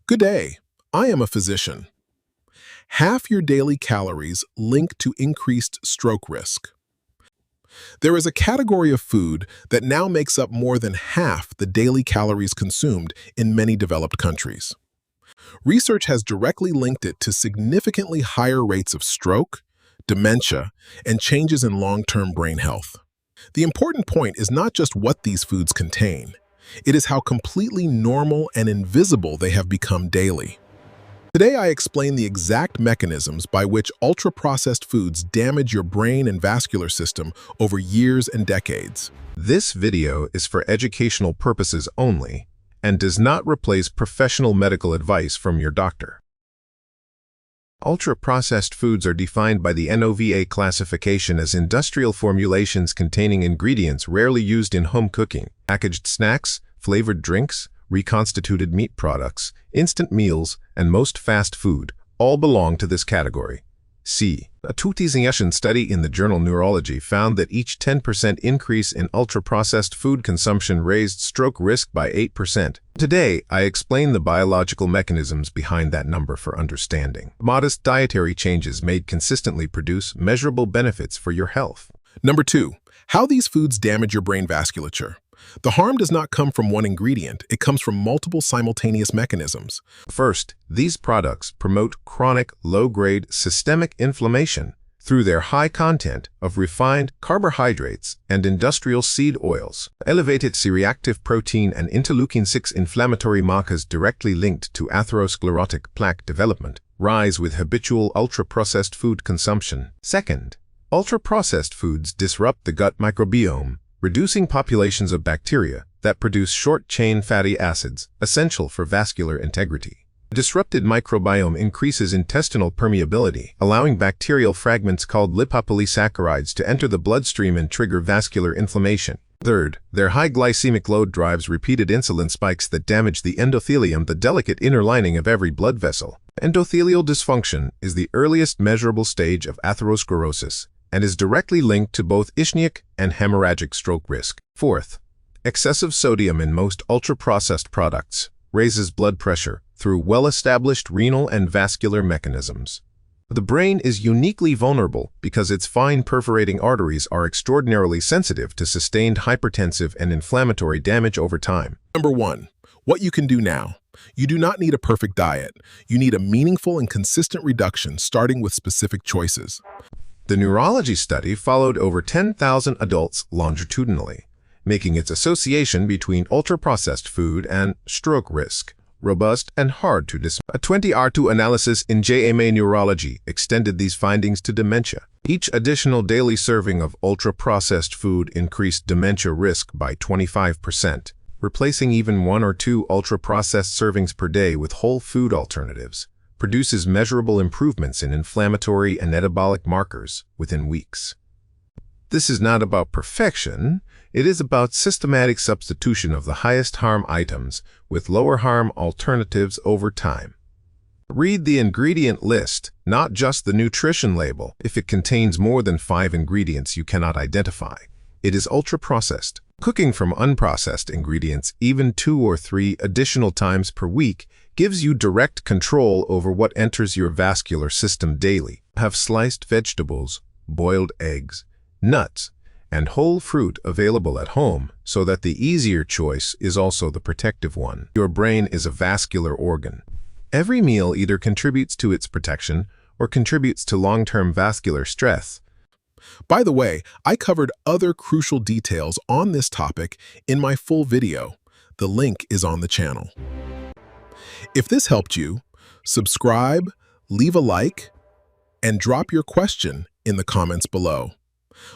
Good day. I am a physician. Half your daily calories link to increased stroke risk. There is a category of food that now makes up more than half the daily calories consumed in many developed countries. Research has directly linked it to significantly higher rates of stroke, dementia, and changes in long-term brain health. The important point is not just what these foods contain. It is how completely normal and invisible they have become daily. Today, I explain the exact mechanisms by which ultra-processed foods damage your brain and vascular system over years and decades. This video is for educational purposes only and does not replace professional medical advice from your doctor. Ultra-processed foods are defined by the NOVA classification as industrial formulations containing ingredients rarely used in home cooking, packaged snacks, flavored drinks, reconstituted meat products, instant meals, and most fast food all belong to this category. A 2000 study in the journal Neurology found that each 10% increase in ultra-processed food consumption raised stroke risk by 8%. Today, I explain the biological mechanisms behind that number for understanding. Modest dietary changes made consistently produce measurable benefits for your health. Number 2, how these foods damage your brain vasculature. The harm does not come from one ingredient, it comes from multiple simultaneous mechanisms. First, these products promote chronic, low-grade systemic inflammation through their high content of refined carbohydrates and industrial seed oils. Elevated C-reactive protein and interleukin-6 inflammatory markers directly linked to atherosclerotic plaque development rise with habitual ultra-processed food consumption. Second, ultra-processed foods disrupt the gut microbiome, reducing populations of bacteria that produce short-chain fatty acids, essential for vascular integrity. A disrupted microbiome increases intestinal permeability, allowing bacterial fragments called lipopolysaccharides to enter the bloodstream and trigger vascular inflammation. Third, their high glycemic load drives repeated insulin spikes that damage the endothelium, the delicate inner lining of every blood vessel. Endothelial dysfunction is the earliest measurable stage of atherosclerosis and is directly linked to both ischemic and hemorrhagic stroke risk. Fourth, excessive sodium in most ultra-processed products raises blood pressure through well-established renal and vascular mechanisms. The brain is uniquely vulnerable because its fine perforating arteries are extraordinarily sensitive to sustained hypertensive and inflammatory damage over time. Number 1, what you can do now. You do not need a perfect diet. You need a meaningful and consistent reduction starting with specific choices. The Neurology study followed over 10,000 adults longitudinally, making its association between ultra-processed food and stroke risk robust and hard to dismiss. A 20R2 analysis in JMA Neurology extended these findings to dementia. Each additional daily serving of ultra-processed food increased dementia risk by 25%, replacing even 1 or 2 ultra-processed servings per day with whole food alternatives produces measurable improvements in inflammatory and metabolic markers within weeks. This is not about perfection, it is about systematic substitution of the highest harm items with lower harm alternatives over time. Read the ingredient list, not just the nutrition label. If it contains more than 5 ingredients you cannot identify, it is ultra-processed. Cooking from unprocessed ingredients even 2 or 3 additional times per week gives you direct control over what enters your vascular system daily. Have sliced vegetables, boiled eggs, nuts, and whole fruit available at home so that the easier choice is also the protective one. Your brain is a vascular organ. Every meal either contributes to its protection or contributes to long-term vascular stress. By the way, I covered other crucial details on this topic in my full video. The link is on the channel. If this helped you, subscribe, leave a like, and drop your question in the comments below.